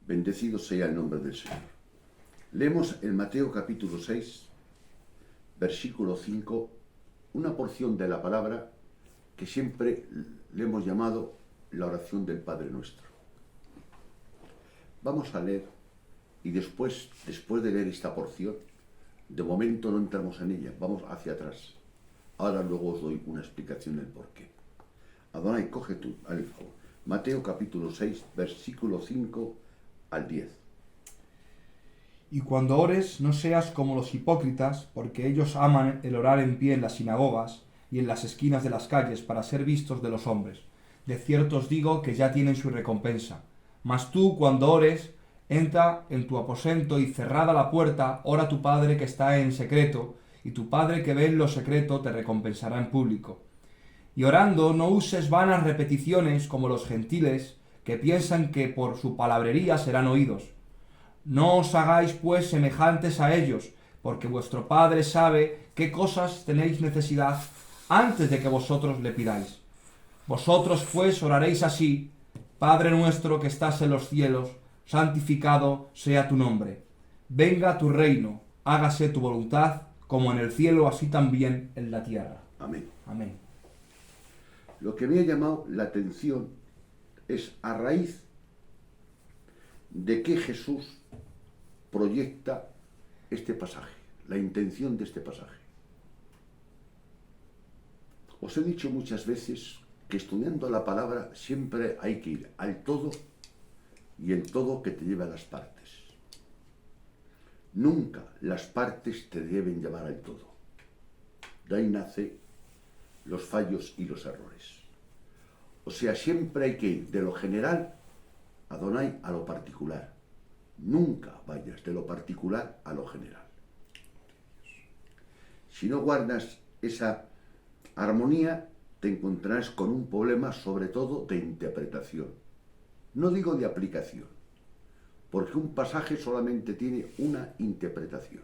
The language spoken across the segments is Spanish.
Bendecido sea el nombre del Señor. Leemos en Mateo capítulo 6, versículo 5, una porción de la palabra que siempre le hemos llamado la oración del Padre Nuestro. Vamos a leer y después de leer esta porción, de momento no entramos en ella, vamos hacia atrás. Ahora luego os doy una explicación del porqué. Adonai, coge tú, al favor. Mateo capítulo 6, versículo 5 al 10. Y cuando ores, no seas como los hipócritas, porque ellos aman el orar en pie en las sinagogas y en las esquinas de las calles para ser vistos de los hombres. De cierto os digo que ya tienen su recompensa. Mas tú, cuando ores, entra en tu aposento y cerrada la puerta, ora a tu Padre que está en secreto, y tu Padre que ve en lo secreto te recompensará en público. Y orando, no uses vanas repeticiones como los gentiles, que piensan que por su palabrería serán oídos. No os hagáis pues semejantes a ellos, porque vuestro Padre sabe qué cosas tenéis necesidad antes de que vosotros le pidáis. Vosotros pues oraréis así: Padre nuestro que estás en los cielos, santificado sea tu nombre. Venga tu reino, hágase tu voluntad, como en el cielo, así también en la tierra. Amén. Amén. Lo que me ha llamado la atención es a raíz de que Jesús proyecta este pasaje, la intención de este pasaje. Os he dicho muchas veces que estudiando la palabra siempre hay que ir al todo y el todo que te lleva a las partes. Nunca las partes te deben llevar al todo. De ahí nace los fallos y los errores. O sea, siempre hay que ir de lo general, Adonai, a lo particular. Nunca vayas de lo particular a lo general. Si no guardas esa armonía, te encontrarás con un problema sobre todo de interpretación. No digo de aplicación, porque un pasaje solamente tiene una interpretación.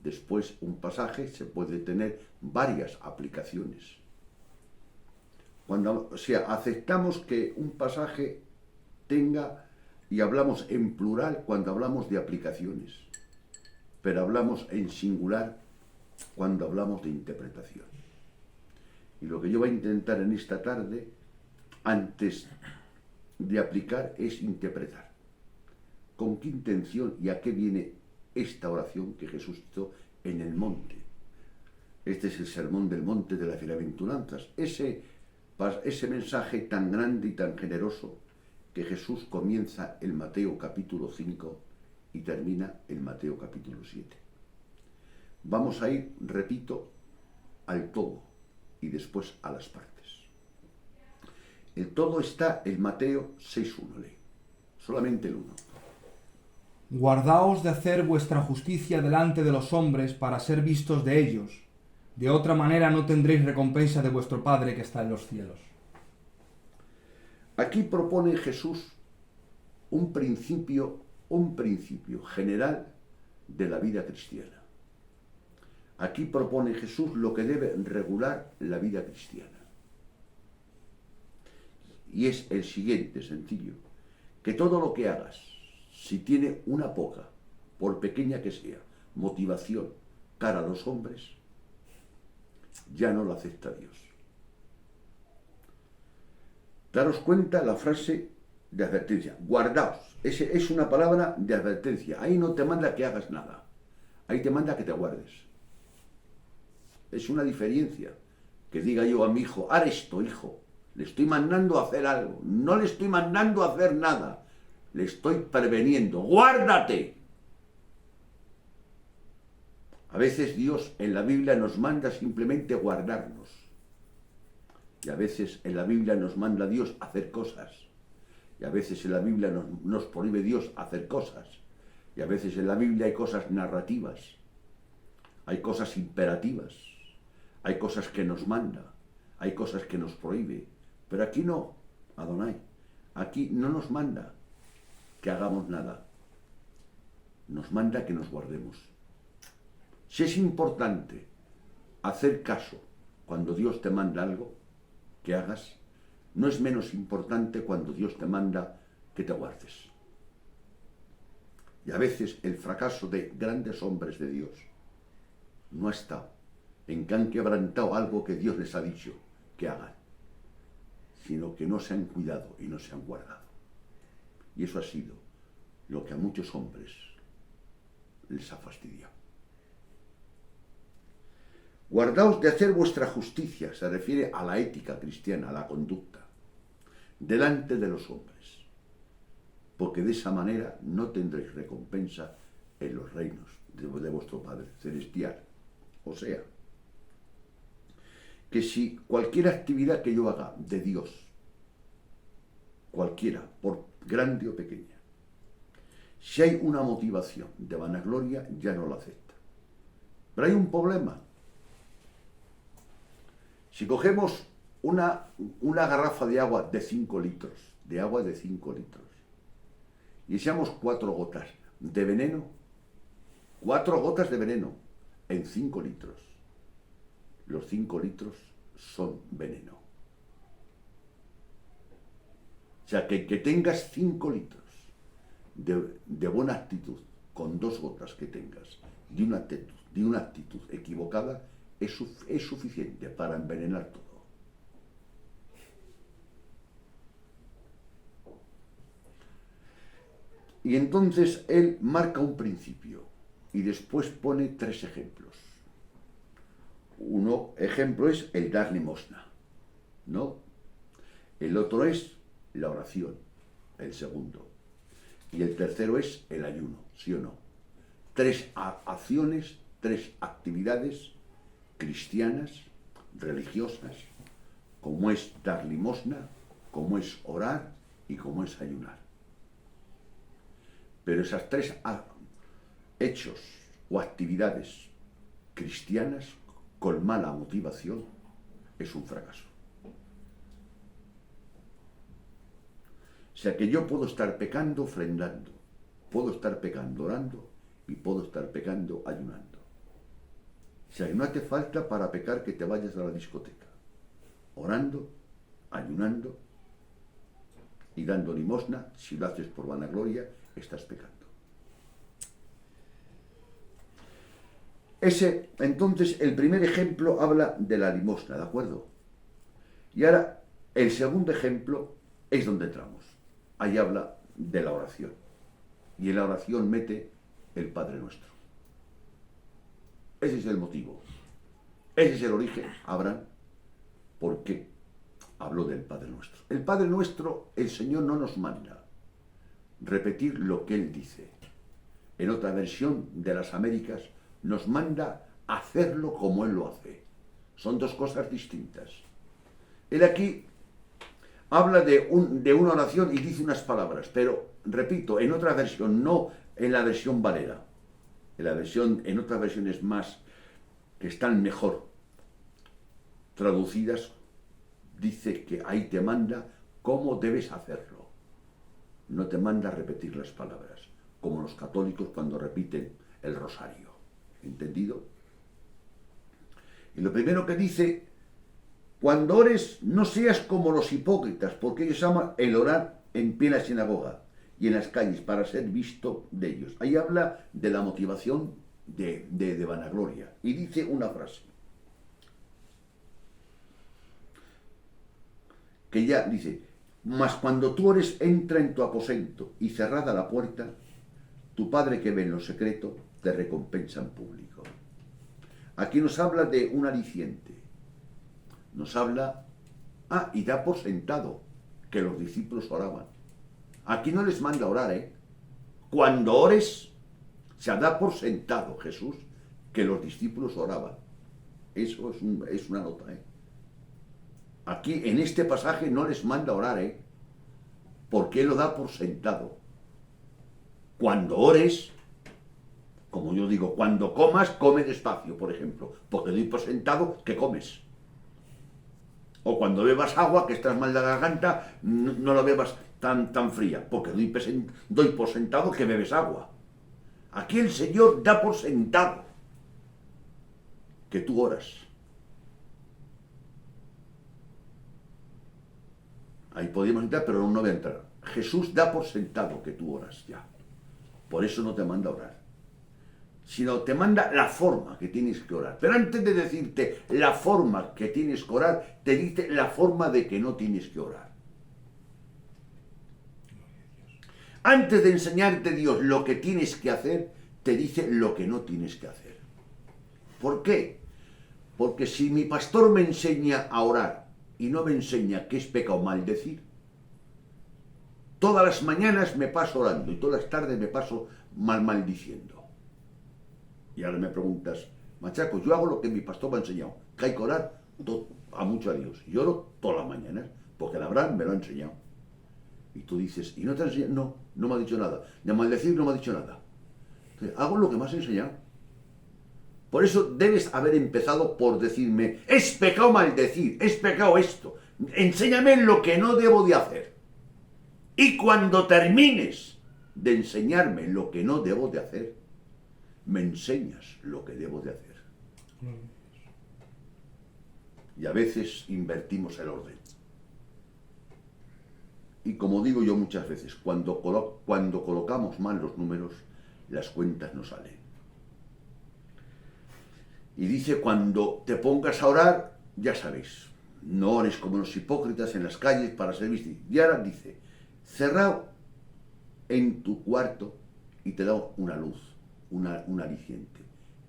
Después, un pasaje se puede tener varias aplicaciones. Cuando, o sea, aceptamos que un pasaje tenga, y hablamos en plural cuando hablamos de aplicaciones, pero hablamos en singular cuando hablamos de interpretación. Y lo que yo voy a intentar en esta tarde, antes de aplicar, es interpretar. ¿Con qué intención y a qué viene esta oración que Jesús hizo en el monte? Este es el sermón del monte de las bienaventuranzas. Ese mensaje tan grande y tan generoso que Jesús comienza en Mateo capítulo 5 y termina en Mateo capítulo 7. Vamos a ir, repito, al todo y después a las partes. El todo está en Mateo 6.1, ley. Solamente el 1. Guardaos de hacer vuestra justicia delante de los hombres para ser vistos de ellos. De otra manera no tendréis recompensa de vuestro Padre que está en los cielos. Aquí propone Jesús un principio general de la vida cristiana. Aquí propone Jesús lo que debe regular la vida cristiana. Y es el siguiente, sencillo: que todo lo que hagas, si tiene una poca, por pequeña que sea, motivación cara a los hombres, ya no lo acepta Dios. Daros cuenta la frase de advertencia: guardaos. Es una palabra de advertencia. Ahí no te manda que hagas nada, ahí te manda que te guardes. Es una diferencia que diga yo a mi hijo: haz esto, hijo. Le estoy mandando a hacer algo, no le estoy mandando a hacer nada, le estoy preveniendo: guárdate. A veces Dios en la Biblia nos manda simplemente guardarnos. Y a veces en la Biblia nos manda Dios hacer cosas. Y a veces en la Biblia nos prohíbe Dios hacer cosas. Y a veces en la Biblia hay cosas narrativas. Hay cosas imperativas. Hay cosas que nos manda. Hay cosas que nos prohíbe. Pero aquí no, Adonai. Aquí no nos manda que hagamos nada. Nos manda que nos guardemos. Si es importante hacer caso cuando Dios te manda algo que hagas, no es menos importante cuando Dios te manda que te guardes. Y a veces el fracaso de grandes hombres de Dios no ha estado en que han quebrantado algo que Dios les ha dicho que hagan, sino que no se han cuidado y no se han guardado. Y eso ha sido lo que a muchos hombres les ha fastidiado. Guardaos de hacer vuestra justicia, se refiere a la ética cristiana, a la conducta, delante de los hombres, porque de esa manera no tendréis recompensa en los reinos de vuestro Padre Celestial. O sea, que si cualquier actividad que yo haga de Dios, cualquiera, por grande o pequeña, si hay una motivación de vanagloria, ya no la acepta. Pero hay un problema. Si cogemos una garrafa de agua de 5 litros, y echamos 4 gotas de veneno, 4 gotas de veneno en 5 litros, los 5 litros son veneno. O sea, que tengas 5 litros de buena actitud, con 2 gotas que tengas de una actitud equivocada, es suficiente para envenenar todo. Y entonces él marca un principio y después pone 3 ejemplos. Uno ejemplo es el dar limosna, ¿no? El otro es la oración, el segundo. Y el tercero es el ayuno, ¿sí o no? 3 acciones, 3 actividades cristianas, religiosas, como es dar limosna, como es orar y como es ayunar. Pero esas 3 hechos o actividades cristianas con mala motivación es un fracaso. O sea que yo puedo estar pecando ofrendando, puedo estar pecando orando y puedo estar pecando ayunando. O sea que no hace falta para pecar que te vayas a la discoteca. Orando, ayunando y dando limosna, si lo haces por vanagloria, estás pecando. Entonces, el primer ejemplo habla de la limosna, ¿de acuerdo? Y ahora, el segundo ejemplo es donde entramos. Ahí habla de la oración. Y en la oración mete el Padre Nuestro. Ese es el motivo. Ese es el origen. Abraham, ¿por qué habló del Padre Nuestro? El Padre Nuestro, el Señor no nos manda repetir lo que Él dice. En otra versión de las Américas, nos manda hacerlo como Él lo hace. Son 2 cosas distintas. Él aquí habla de una oración y dice unas palabras, pero, repito, en otra versión, no en la versión Valera. En otras versiones más, que están mejor traducidas, dice que ahí te manda cómo debes hacerlo. No te manda repetir las palabras, como los católicos cuando repiten el rosario. ¿Entendido? Y lo primero que dice, cuando ores no seas como los hipócritas, porque ellos aman el orar en pie en la sinagoga y en las calles para ser visto de ellos. Ahí habla de la motivación de vanagloria. Y dice una frase, que ya dice, mas cuando tú ores, entra en tu aposento y cerrada la puerta, tu Padre que ve en lo secreto te recompensa en público. Aquí nos habla de un aliciente. Nos habla, y da por sentado que los discípulos oraban. Aquí no les manda a orar, Cuando ores, se da por sentado Jesús que los discípulos oraban. Eso es una nota, Aquí, en este pasaje, no les manda a orar, porque Él lo da por sentado. Cuando ores, como yo digo, cuando comas, come despacio, por ejemplo, porque doy por sentado que comes. O cuando bebas agua, que estás mal de la garganta, no la bebas tan fría, porque doy por sentado que bebes agua. Aquí el Señor da por sentado que tú oras. Ahí podríamos entrar, pero no voy a entrar. Jesús da por sentado que tú oras ya. Por eso no te manda a orar, sino te manda la forma que tienes que orar. Pero antes de decirte la forma que tienes que orar, te dice la forma de que no tienes que orar. Antes de enseñarte Dios lo que tienes que hacer, te dice lo que no tienes que hacer. ¿Por qué? Porque si mi pastor me enseña a orar y no me enseña que es pecado maldecir, todas las mañanas me paso orando y todas las tardes me paso maldiciendo. Y ahora me preguntas, machaco, yo hago lo que mi pastor me ha enseñado, que hay que orar a mucho a Dios. Yo oro todas las mañanas, porque el Abraham me lo ha enseñado. Y tú dices, ¿y no te ha enseñado? No, no me ha dicho nada. De maldecir no me ha dicho nada. Entonces, hago lo que me has enseñado. Por eso debes haber empezado por decirme, es pecado maldecir, es pecado esto. Enséñame lo que no debo de hacer. Y cuando termines de enseñarme lo que no debo de hacer, me enseñas lo que debo de hacer. Y a veces invertimos el orden. Y como digo yo muchas veces, cuando colocamos mal los números, las cuentas no salen. Y dice, cuando te pongas a orar, ya sabéis, no ores como los hipócritas en las calles para ser vistos. Y ahora dice, cerrado en tu cuarto y te da una luz, un aliciente.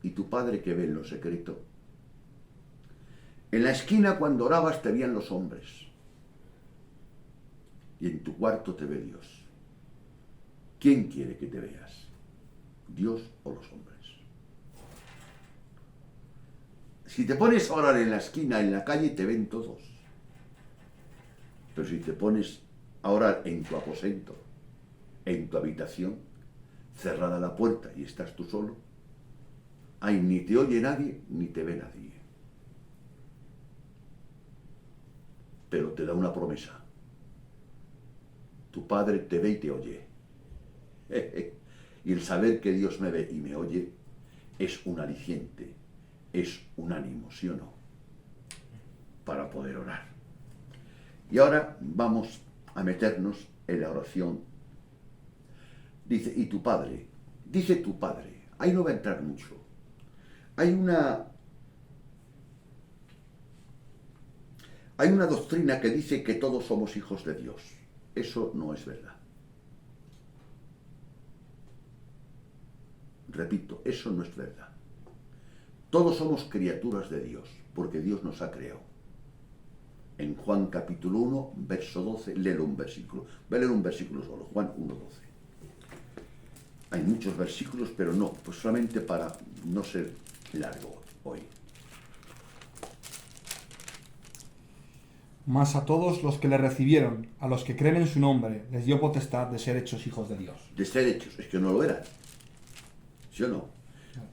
Y tu Padre que ve en lo secreto. En la esquina cuando orabas te veían los hombres. Y en tu cuarto te ve Dios. ¿Quién quiere que te veas? ¿Dios o los hombres? Si te pones a orar en la esquina, en la calle, te ven todos. Pero si te pones a orar en tu aposento, en tu habitación, cerrada la puerta y estás tú solo, ahí ni te oye nadie, ni te ve nadie. Pero te da una promesa. Tu Padre te ve y te oye. Y el saber que Dios me ve y me oye es un aliciente, es un ánimo, ¿sí o no? Para poder orar. Y ahora vamos a meternos en la oración. Dice, y tu Padre, dice tu Padre, ahí no va a entrar mucho. Hay una doctrina que dice que todos somos hijos de Dios. Eso no es verdad. Repito, eso no es verdad. Todos somos criaturas de Dios, porque Dios nos ha creado. En Juan capítulo 1, verso 12, léelo un versículo. Voy a leer un versículo solo, Juan 1, 12. Hay muchos versículos, pero no, pues solamente para no ser largo hoy. Mas a todos los que le recibieron, a los que creen en su nombre, les dio potestad de ser hechos hijos de Dios. De ser hechos, es que no lo eran. ¿Sí o no?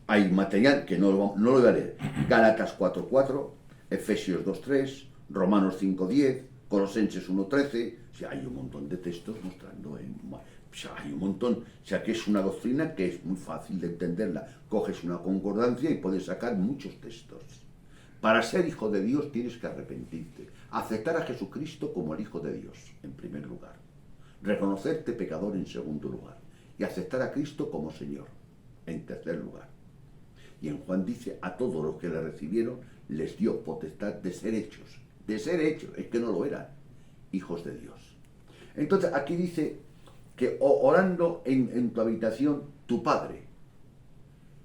Hay material que no lo voy a leer. Gálatas 4:4, Efesios 2:3, Romanos 5:10, Colosenses 1:13. O sea, hay un montón de textos mostrando. O sea, hay un montón. O sea, que es una doctrina que es muy fácil de entenderla. Coges una concordancia y puedes sacar muchos textos. Para ser hijo de Dios tienes que arrepentirte, aceptar a Jesucristo como el Hijo de Dios, en primer lugar, reconocerte pecador en segundo lugar, y aceptar a Cristo como Señor, en tercer lugar. Y en Juan dice, a todos los que le recibieron, les dio potestad de ser hechos, es que no lo eran, hijos de Dios. Entonces aquí dice que orando en tu habitación, tu Padre.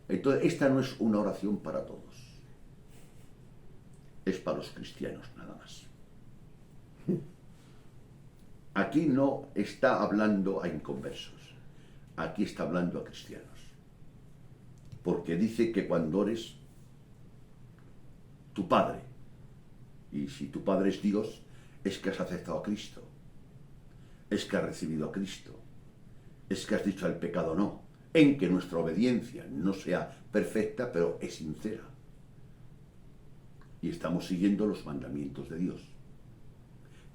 Entonces esta no es una oración para todos. Es para los cristianos nada más. Aquí no está hablando a inconversos, aquí está hablando a cristianos. Porque dice que cuando ores, tu Padre, y si tu Padre es Dios, es que has aceptado a Cristo, es que has recibido a Cristo, es que has dicho al pecado no, en que nuestra obediencia no sea perfecta, pero es sincera. Y estamos siguiendo los mandamientos de Dios,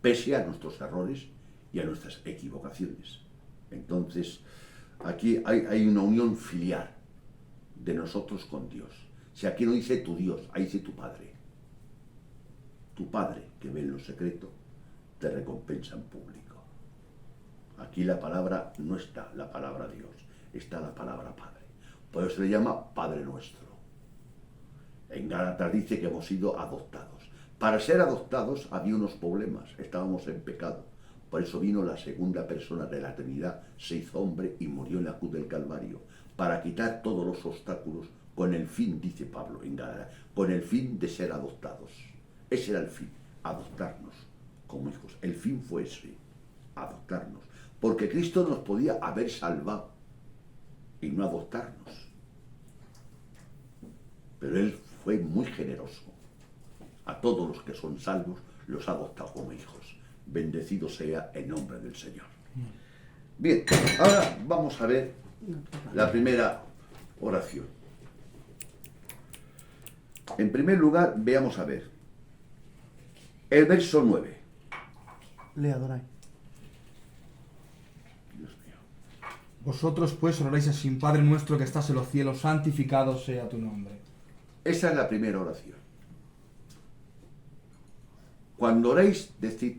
pese a nuestros errores y a nuestras equivocaciones. Entonces, aquí hay una unión filial de nosotros con Dios. Si aquí no dice tu Dios, ahí dice tu Padre. Tu Padre, que ve en lo secreto, te recompensa en público. Aquí la palabra no está, la palabra Dios. está la palabra Padre. Por eso se le llama Padre Nuestro. En Gálatas dice que hemos sido adoptados. Para ser adoptados había unos problemas, estábamos en pecado. Por eso vino la segunda persona de la Trinidad, se hizo hombre y murió en la cruz del Calvario, para quitar todos los obstáculos, con el fin, dice Pablo en Gálatas, con el fin de ser adoptados. Ese era el fin, adoptarnos como hijos. El fin fue ese, adoptarnos. Porque Cristo nos podía haber salvado y no adoptarnos. Pero Él fue muy generoso. A todos los que son salvos los ha adoptado como hijos. Bendecido sea el nombre del Señor. Bien, ahora vamos a ver la primera oración. En primer lugar, veamos a ver el verso 9. Lea, Doray. Dios mío. Vosotros pues oraréis así: Padre nuestro que estás en los cielos, santificado sea tu nombre. Esa es la primera oración. Cuando oréis, decid: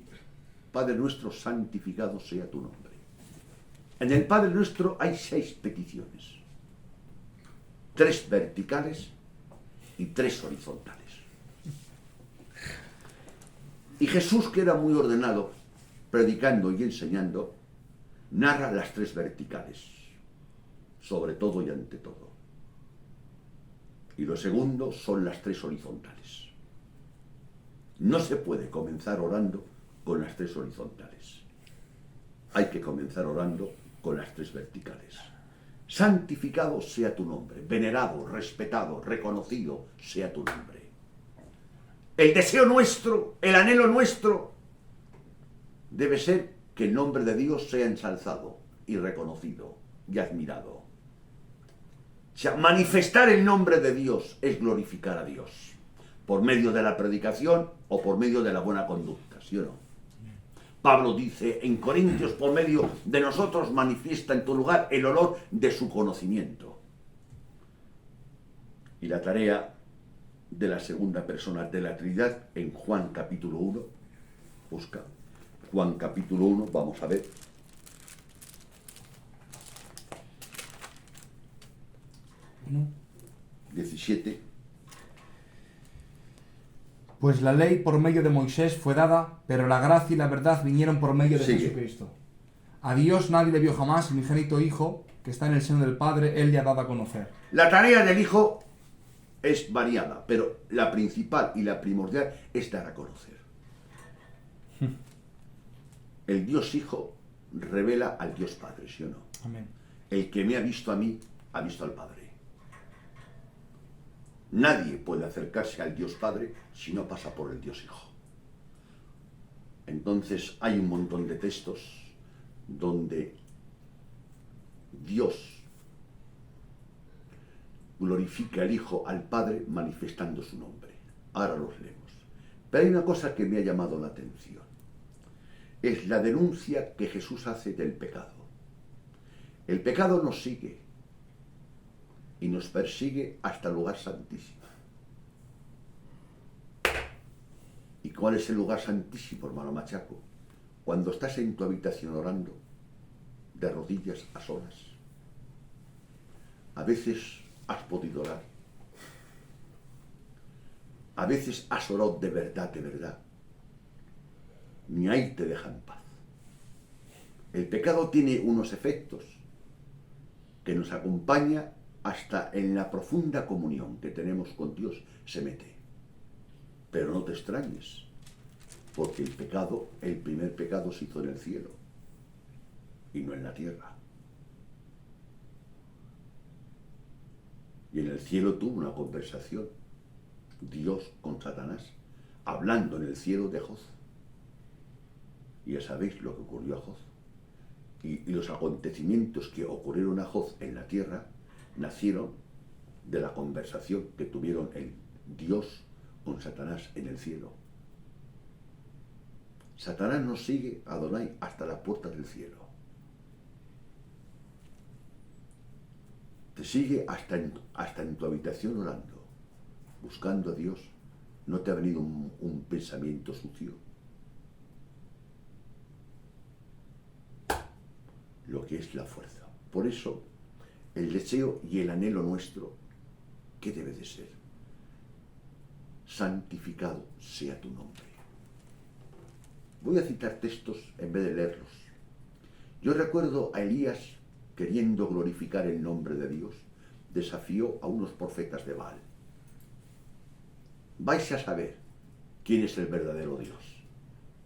Padre nuestro, santificado sea tu nombre. En el Padre nuestro hay 6 peticiones. 3 verticales y 3 horizontales. Y Jesús, que era muy ordenado, predicando y enseñando, narra las 3 verticales, sobre todo y ante todo. Y lo segundo son las 3 horizontales. No se puede comenzar orando con las 3 horizontales. Hay que comenzar orando con las 3 verticales. Santificado sea tu nombre, venerado, respetado, reconocido sea tu nombre. El deseo nuestro, el anhelo nuestro, debe ser que el nombre de Dios sea ensalzado y reconocido y admirado. O sea, manifestar el nombre de Dios es glorificar a Dios, por medio de la predicación o por medio de la buena conducta, ¿sí o no? Pablo dice en Corintios: por medio de nosotros manifiesta en tu lugar el olor de su conocimiento. Y la tarea de la segunda persona de la Trinidad en Juan capítulo 1, busca Juan capítulo 1, vamos a ver. ¿No? 17. Pues la ley por medio de Moisés fue dada, pero la gracia y la verdad vinieron por medio de Sigue. Jesucristo. A Dios nadie le vio jamás, el unigénito Hijo, que está en el seno del Padre, Él le ha dado a conocer. La tarea del Hijo es variada, pero la principal y la primordial es dar a conocer. El Dios Hijo revela al Dios Padre, ¿sí o no? Amén. El que me ha visto a mí, ha visto al Padre. Nadie puede acercarse al Dios Padre si no pasa por el Dios Hijo. Entonces hay un montón de textos donde Dios glorifica al Hijo al Padre manifestando su nombre. Ahora los leemos. Pero hay una cosa que me ha llamado la atención. Es la denuncia que Jesús hace del pecado. El pecado nos sigue y nos persigue hasta el lugar santísimo. ¿Y cuál es el lugar santísimo, hermano Machaco? Cuando estás en tu habitación orando, de rodillas a solas. A veces has podido orar. A veces has orado de verdad, de verdad. Ni ahí te deja en paz. El pecado tiene unos efectos que nos acompaña hasta en la profunda comunión que tenemos con Dios, se mete. Pero no te extrañes, porque el pecado, el primer pecado se hizo en el cielo y no en la tierra. Y en el cielo tuvo una conversación Dios con Satanás, hablando en el cielo de Joz. Y ya sabéis lo que ocurrió a Joz. Y los acontecimientos que ocurrieron a Joz en la tierra nacieron de la conversación que tuvieron el Dios con Satanás en el cielo. Satanás nos sigue a Adonai hasta la puerta del cielo. Te sigue hasta en tu habitación orando, buscando a Dios. ¿No te ha venido un pensamiento sucio? Lo que es la fuerza. Por eso, el deseo y el anhelo nuestro, ¿qué debe de ser? Santificado sea tu nombre. Voy a citar textos en vez de leerlos. Yo recuerdo a Elías, queriendo glorificar el nombre de Dios, desafió a unos profetas de Baal. Vais a saber quién es el verdadero Dios.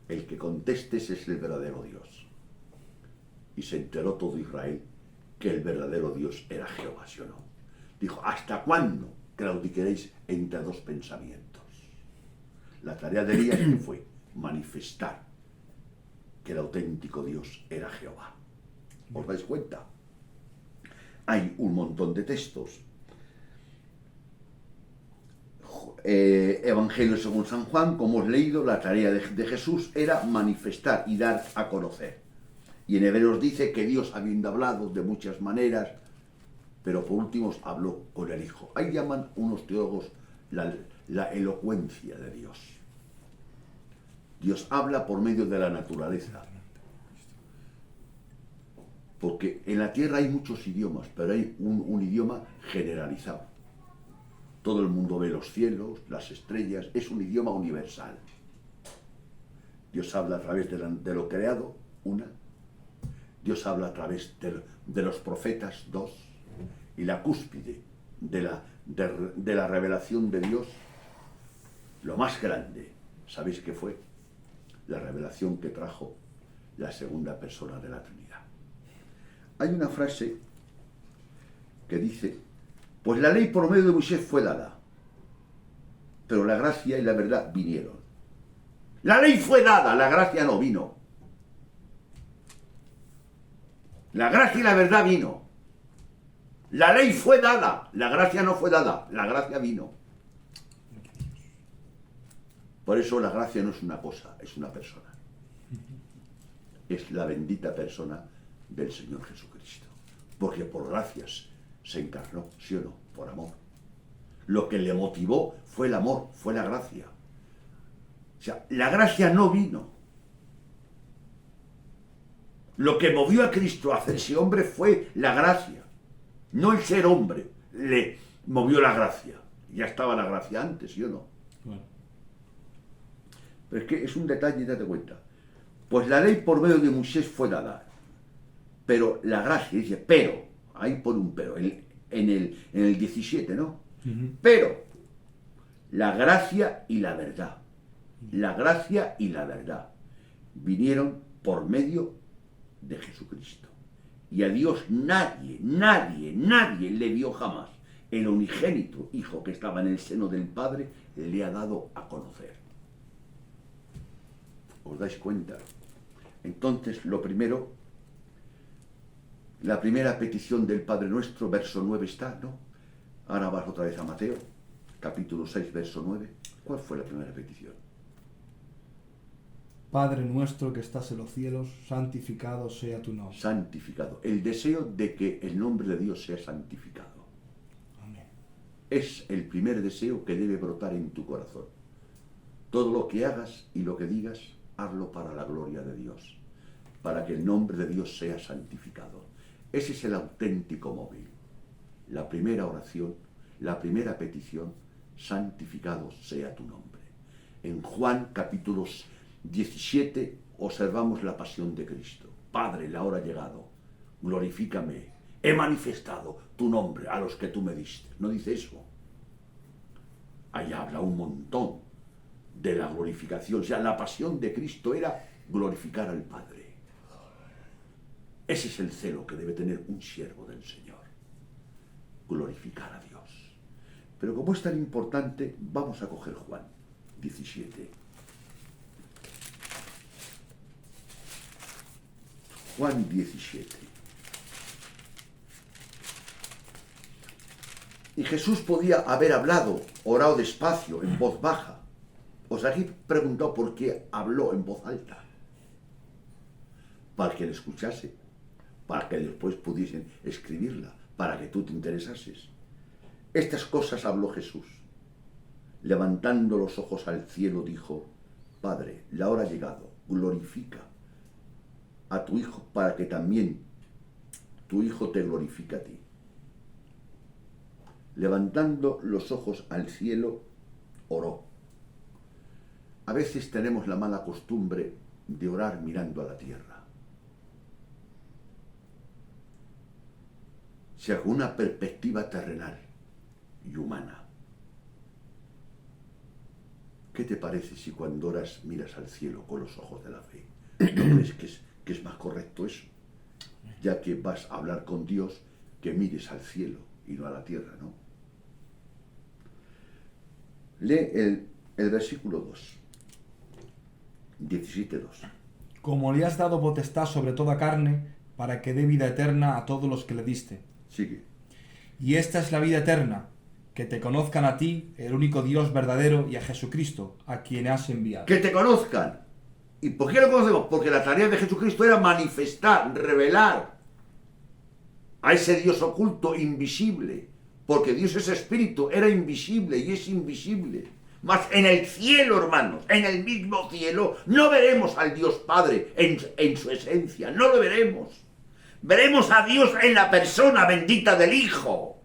El que contestes es el verdadero Dios. Y se enteró todo Israel que el verdadero Dios era Jehová, ¿sí o no? Dijo, ¿hasta cuándo claudicaréis entre dos pensamientos? La tarea de Elías fue manifestar que el auténtico Dios era Jehová. ¿Os dais cuenta? Hay un montón de textos. Evangelio según San Juan, como hemos leído, la tarea de Jesús era manifestar y dar a conocer. Y en Hebreos dice que Dios, habiendo hablado de muchas maneras, pero por último habló con el Hijo. Ahí llaman unos teólogos la elocuencia de Dios. Dios habla por medio de la naturaleza. Porque en la tierra hay muchos idiomas, pero hay un idioma generalizado. Todo el mundo ve los cielos, las estrellas, es un idioma universal. Dios habla a través de lo creado, una. Dios habla a través de los profetas, dos. Y la cúspide de la revelación de Dios, lo más grande, ¿sabéis qué fue? La revelación que trajo la segunda persona de la Trinidad. Hay una frase que dice, pues la ley por medio de Moisés fue dada, pero la gracia y la verdad vinieron. La ley fue dada, la gracia no vino. La gracia y la verdad vino. La ley fue dada, la gracia no fue dada, la gracia vino. Por eso la gracia no es una cosa, es una persona. Es la bendita persona del Señor Jesucristo. Porque por gracias se encarnó, ¿sí o no? Por amor. Lo que le motivó fue el amor, fue la gracia. O sea, la gracia no vino. Lo que movió a Cristo a hacerse hombre fue la gracia. No el ser hombre le movió la gracia. Ya estaba la gracia antes, ¿sí o no? Bueno. Pero es que es un detalle, date cuenta. Pues la ley por medio de Moisés fue dada. Pero la gracia, dice, pero, ahí pone un pero, en el 17, ¿no? Uh-huh. Pero, la gracia y la verdad, la gracia y la verdad vinieron por medio de Jesucristo. Y a Dios nadie le vio jamás. El unigénito Hijo que estaba en el seno del Padre le ha dado a conocer. ¿Os dais cuenta? Entonces, lo primero, la primera petición del Padre Nuestro, verso 9 está, ¿no? Ahora vas otra vez a Mateo, capítulo 6, verso 9. ¿Cuál fue la primera petición? Padre nuestro que estás en los cielos, santificado sea tu nombre. Santificado. El deseo de que el nombre de Dios sea santificado. Amén. Es el primer deseo que debe brotar en tu corazón. Todo lo que hagas y lo que digas, hazlo para la gloria de Dios, para que el nombre de Dios sea santificado. Ese es el auténtico móvil. La primera oración, la primera petición, santificado sea tu nombre. En Juan capítulo 17 observamos la pasión de Cristo. Padre, la hora ha llegado, glorifícame, he manifestado tu nombre a los que tú me diste. ¿No dice eso? Ahí habla un montón de la glorificación. O sea, la pasión de Cristo era glorificar al Padre. Ese es el celo que debe tener un siervo del Señor. Glorificar a Dios. Pero como es tan importante, vamos a coger Juan 17. Juan 17. Y Jesús podía haber hablado, orado despacio, en voz baja. Os aquí preguntado por qué habló en voz alta. Para que le escuchase, para que después pudiesen escribirla, para que tú te interesases. Estas cosas habló Jesús. Levantando los ojos al cielo dijo, Padre, la hora ha llegado, glorifica a tu Hijo para que también tu Hijo te glorifique a ti. levantando los ojos al cielo, oró. A veces tenemos la mala costumbre de orar mirando a la tierra. Según una perspectiva terrenal y humana. ¿Qué te parece si cuando oras miras al cielo con los ojos de la fe? ¿No crees que es más correcto eso? Ya que vas a hablar con Dios, que mires al cielo y no a la tierra, ¿no? Lee el versículo 2. 17:2. Como le has dado potestad sobre toda carne, para que dé vida eterna a todos los que le diste. Sigue. Y esta es la vida eterna, que te conozcan a ti, el único Dios verdadero, y a Jesucristo, a quien has enviado. Que te conozcan. ¿Y por qué lo conocemos? Porque la tarea de Jesucristo era manifestar, revelar a ese Dios oculto, invisible. Porque Dios es espíritu, era invisible y es invisible. Mas en el cielo, hermanos, en el mismo cielo, no veremos al Dios Padre en su esencia, no lo veremos. Veremos a Dios en la persona bendita del Hijo.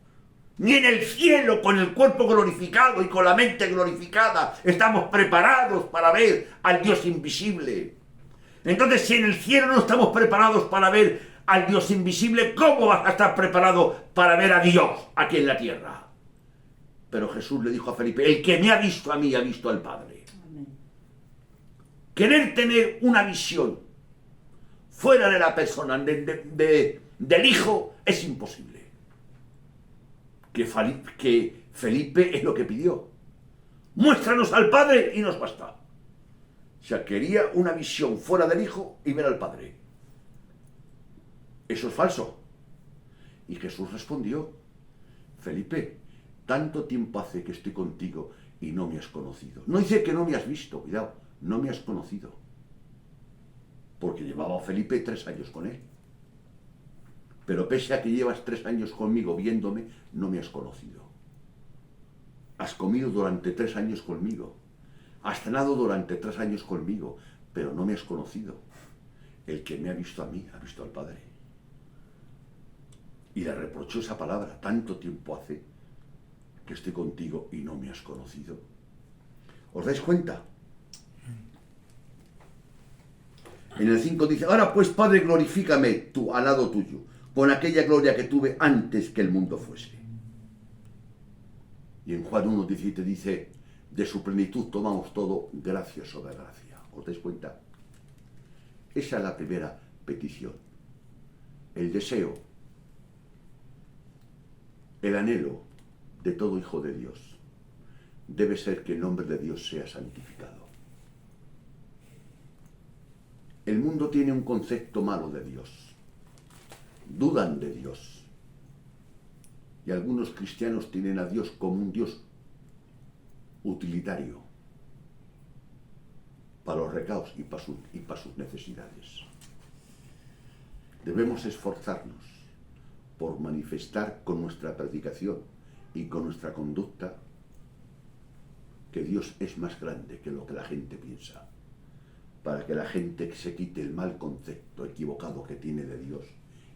Ni en el cielo, con el cuerpo glorificado y con la mente glorificada, estamos preparados para ver al Dios invisible. Entonces, si en el cielo no estamos preparados para ver al Dios invisible, ¿cómo vas a estar preparado para ver a Dios aquí en la tierra? Pero Jesús le dijo a Felipe, el que me ha visto a mí, ha visto al Padre. Amén. Querer tener una visión fuera de la persona del Hijo es imposible. Que Felipe es lo que pidió. Muéstranos al Padre y nos basta. O sea, quería una visión fuera del Hijo y ver al Padre. Eso es falso. Y Jesús respondió, Felipe, tanto tiempo hace que estoy contigo y no me has conocido. No dice que no me has visto, cuidado, no me has conocido. Porque llevaba a Felipe 3 años con él. Pero pese a que llevas 3 años conmigo viéndome, no me has conocido. Has comido durante 3 años conmigo. Has cenado durante 3 años conmigo, pero no me has conocido. El que me ha visto a mí, ha visto al Padre. Y le reprochó esa palabra, tanto tiempo hace que estoy contigo y no me has conocido. ¿Os dais cuenta? En el 5 dice, ahora pues, Padre, glorifícame tú al lado tuyo, con aquella gloria que tuve antes que el mundo fuese. Y en Juan 1:17 dice, de su plenitud tomamos todo, gracia sobre gracia. ¿Os dais cuenta? Esa es la primera petición. El deseo, el anhelo de todo hijo de Dios debe ser que el nombre de Dios sea santificado. El mundo tiene un concepto malo de Dios. Dudan de Dios. Y algunos cristianos tienen a Dios como un Dios utilitario para los recados y para sus necesidades. Debemos esforzarnos por manifestar con nuestra predicación y con nuestra conducta que Dios es más grande que lo que la gente piensa, para que la gente se quite el mal concepto equivocado que tiene de Dios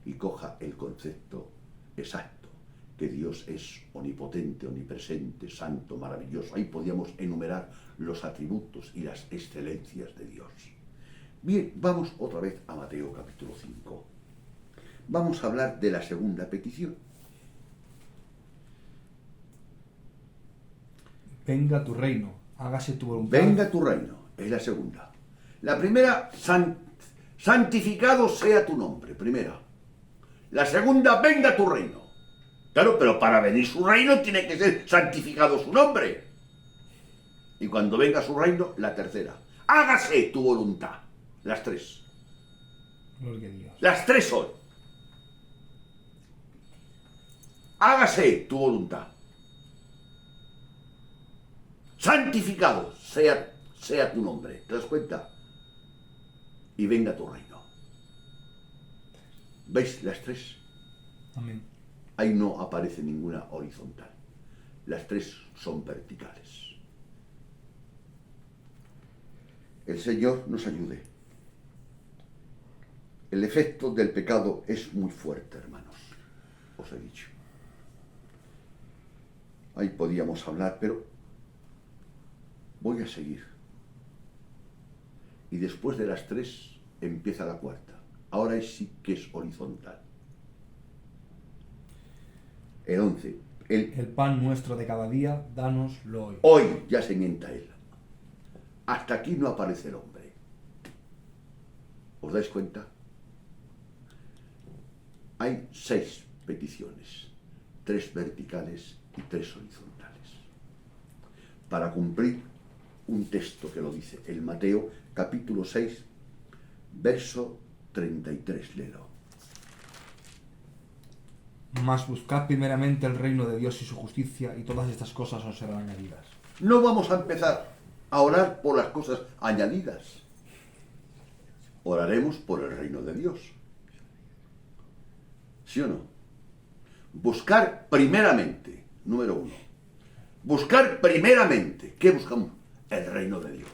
y coja el concepto exacto, que Dios es omnipotente, omnipresente, santo, maravilloso. Ahí podíamos enumerar los atributos y las excelencias de Dios. Bien, vamos otra vez a Mateo capítulo 5. Vamos a hablar de la segunda petición. Venga tu reino, hágase tu voluntad. Venga tu reino, es la segunda. La primera, santificado sea tu nombre, primera. La segunda, venga tu reino. Claro, pero para venir su reino tiene que ser santificado su nombre. Y cuando venga su reino, la tercera, hágase tu voluntad. Las 3. Gloria a Dios. Las 3 son. Hágase tu voluntad. Santificado sea tu nombre. ¿Te das cuenta? Y venga tu reino. ¿Veis las 3? Amén. Ahí no aparece ninguna horizontal. Las 3 son verticales. El Señor nos ayude. El efecto del pecado es muy fuerte, hermanos. Os he dicho. Ahí podíamos hablar, pero voy a seguir. Y después de las 3 empieza la 4. Ahora sí que es horizontal. El 11. El pan nuestro de cada día, dánoslo hoy. Hoy ya se mienta él. Hasta aquí no aparece el hombre. ¿Os dais cuenta? Hay 6 peticiones, 3 verticales y 3 horizontales, para cumplir un texto que lo dice, el Mateo capítulo 6, verso 33, léelo. Mas buscad primeramente el reino de Dios y su justicia, y todas estas cosas os serán añadidas. No vamos a empezar a orar por las cosas añadidas. Oraremos por el reino de Dios. ¿Sí o no? Buscar primeramente, número 1. Buscar primeramente. ¿Qué buscamos? El reino de Dios.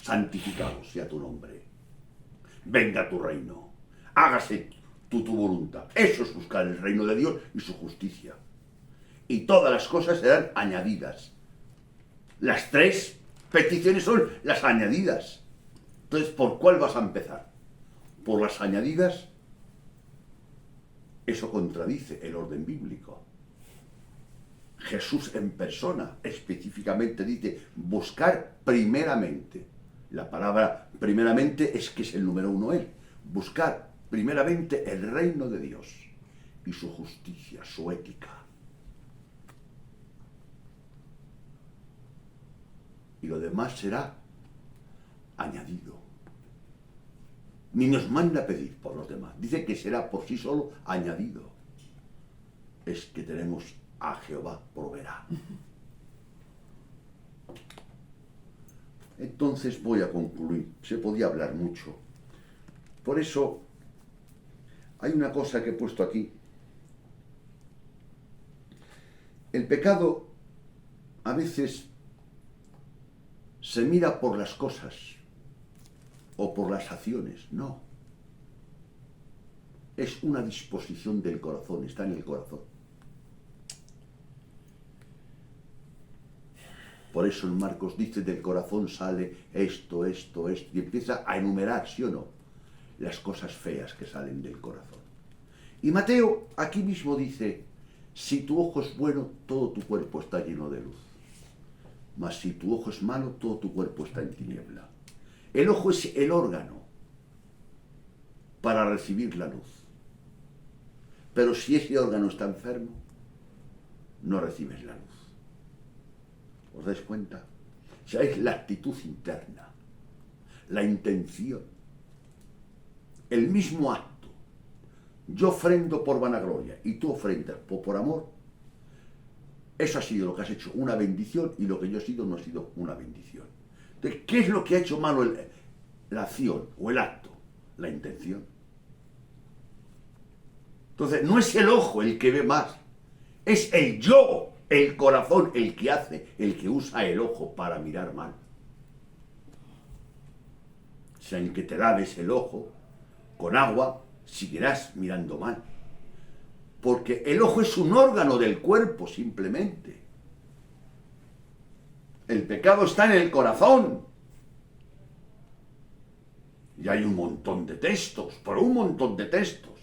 Santificado sea tu nombre. Venga tu reino. Hágase tu voluntad. Eso es buscar el reino de Dios y su justicia. Y todas las cosas serán añadidas. Las 3 peticiones son las añadidas. Entonces, ¿por cuál vas a empezar? ¿Por las añadidas? Eso contradice el orden bíblico. Jesús en persona específicamente dice buscar primeramente. La palabra primeramente es que es el número 1 él. Buscar primeramente el reino de Dios y su justicia, su ética. Y lo demás será añadido. Ni nos manda a pedir por los demás. Dice que será por sí solo añadido. Es que tenemos a Jehová proveerá. Entonces voy a concluir. Se podía hablar mucho. Por eso hay una cosa que he puesto aquí. El pecado a veces se mira por las cosas o por las acciones. No. Es una disposición del corazón, está en el corazón. Por eso en Marcos dice, del corazón sale esto, esto, esto, y empieza a enumerar, ¿sí o no?, las cosas feas que salen del corazón. Y Mateo aquí mismo dice, si tu ojo es bueno, todo tu cuerpo está lleno de luz. Mas si tu ojo es malo, todo tu cuerpo está en tiniebla. El ojo es el órgano para recibir la luz. Pero si ese órgano está enfermo, no recibes la luz. ¿Os dais cuenta? O sea, es la actitud interna, la intención, el mismo acto. Yo ofrendo por vanagloria y tú ofrendas por amor. Eso ha sido lo que has hecho, una bendición, y lo que yo he sido no ha sido una bendición. Entonces, ¿qué es lo que ha hecho malo la acción o el acto? La intención. Entonces, no es el ojo el que ve más, es el yo, el corazón, el que hace, el que usa el ojo para mirar mal. O sea, en que te laves el ojo con agua, seguirás mirando mal. Porque el ojo es un órgano del cuerpo, simplemente. El pecado está en el corazón. Y hay un montón de textos, pero un montón de textos,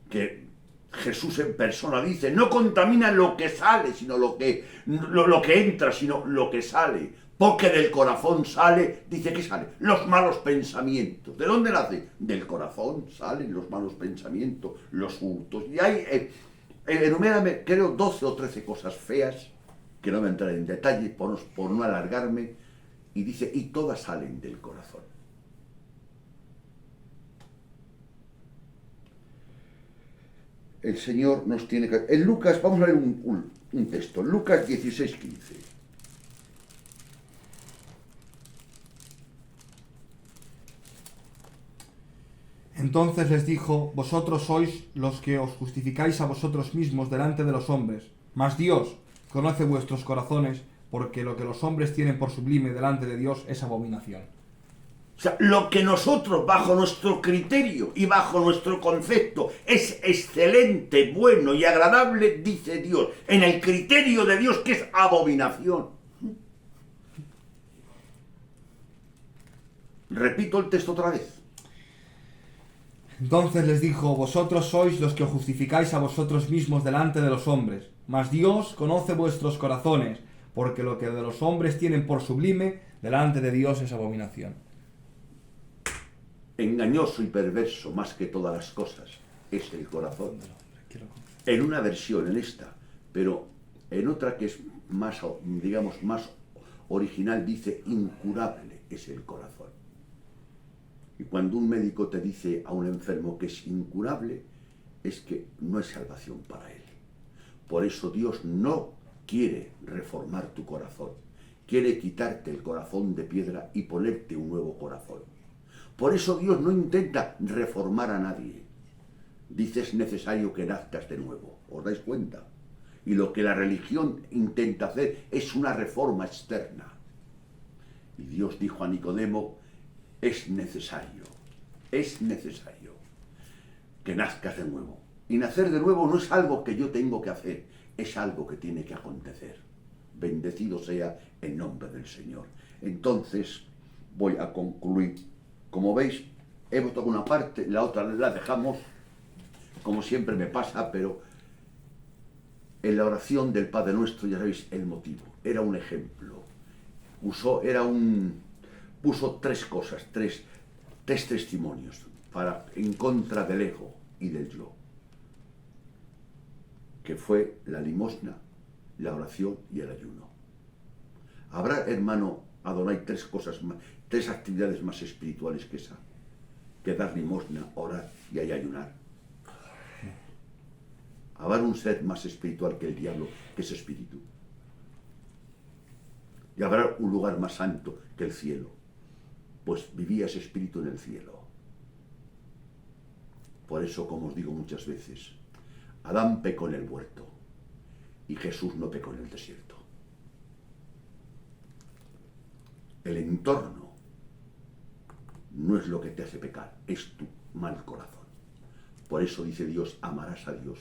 que Jesús en persona dice, no contamina lo que sale, sino lo que entra, sino lo que sale. Porque del corazón sale, dice que sale, los malos pensamientos. ¿De dónde nace? Del corazón salen los malos pensamientos, los hurtos. Y hay, enumérame, creo, 12 o 13 cosas feas, que no voy a entrar en detalle por no alargarme, y dice, y todas salen del corazón. El Señor nos tiene que... En Lucas, vamos a leer un texto, Lucas 16:15. Entonces les dijo, vosotros sois los que os justificáis a vosotros mismos delante de los hombres, mas Dios conoce vuestros corazones, porque lo que los hombres tienen por sublime delante de Dios es abominación. O sea, lo que nosotros, bajo nuestro criterio y bajo nuestro concepto, es excelente, bueno y agradable, dice Dios, en el criterio de Dios, que es abominación. Repito el texto otra vez. Entonces les dijo: vosotros sois los que os justificáis a vosotros mismos delante de los hombres, mas Dios conoce vuestros corazones, porque lo que de los hombres tienen por sublime, delante de Dios es abominación. Engañoso y perverso más que todas las cosas es el corazón. En una versión, en esta, pero en otra que es más, digamos, más original, dice incurable es el corazón. Y cuando un médico te dice a un enfermo que es incurable, es que no es salvación para él. Por eso Dios no quiere reformar tu corazón. Quiere quitarte el corazón de piedra y ponerte un nuevo corazón. Por eso Dios no intenta reformar a nadie. Dice: es necesario que nazcas de nuevo. ¿Os dais cuenta? Y lo que la religión intenta hacer es una reforma externa. Y Dios dijo a Nicodemo: es necesario que nazcas de nuevo. Y nacer de nuevo no es algo que yo tengo que hacer, es algo que tiene que acontecer. Bendecido sea el nombre del Señor. Entonces, voy a concluir. Como veis, he votado una parte, la otra la dejamos, como siempre me pasa, pero en la oración del Padre Nuestro, ya sabéis el motivo. Era un ejemplo. Puso tres cosas, tres testimonios en contra del ego y del yo, que fue la limosna, la oración y el ayuno. Habrá, hermano Adonai, tres actividades más espirituales que esa, que dar limosna, orar y ayunar. Habrá un ser más espiritual que el diablo, que es espíritu. Y habrá un lugar más santo que el cielo, pues vivía ese espíritu en el cielo. Por eso, como os digo muchas veces, Adán pecó en el huerto y Jesús no pecó en el desierto. El entorno no es lo que te hace pecar, es tu mal corazón. Por eso dice Dios: amarás a Dios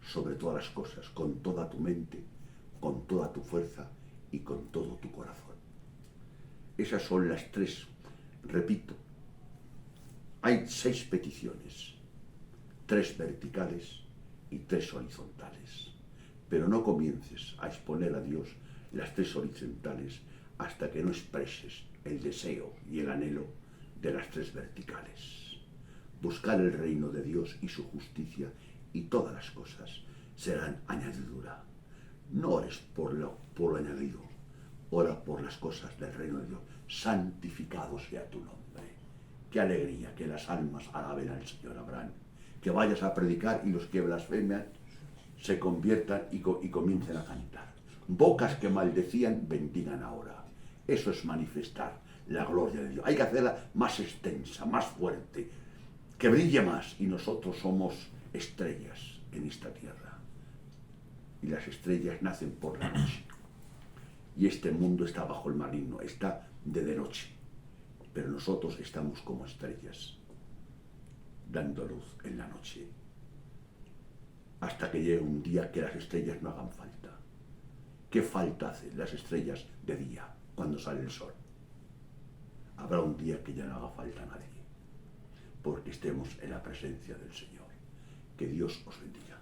sobre todas las cosas, con toda tu mente, con toda tu fuerza y con todo tu corazón. Esas son las tres. Repito, hay 6 peticiones, 3 verticales y 3 horizontales. Pero no comiences a exponer a Dios las 3 horizontales hasta que no expreses el deseo y el anhelo de las 3 verticales. Buscar el reino de Dios y su justicia, y todas las cosas serán añadidura. No ores por lo añadido, ora por las cosas del reino de Dios. Santificado sea tu nombre. Qué alegría que las almas alaben al Señor. Abraham, que vayas a predicar y los que blasfeman se conviertan y comiencen a cantar. Bocas que maldecían bendigan ahora. Eso es manifestar la gloria de Dios. Hay que hacerla más extensa, más fuerte, que brille más. Y nosotros somos estrellas en esta tierra. Y las estrellas nacen por la noche. Y este mundo está bajo el maligno, está de noche. Pero nosotros estamos como estrellas, dando luz en la noche. Hasta que llegue un día que las estrellas no hagan falta. ¿Qué falta hacen las estrellas de día, cuando sale el sol? Habrá un día que ya no haga falta a nadie, porque estemos en la presencia del Señor. Que Dios os bendiga.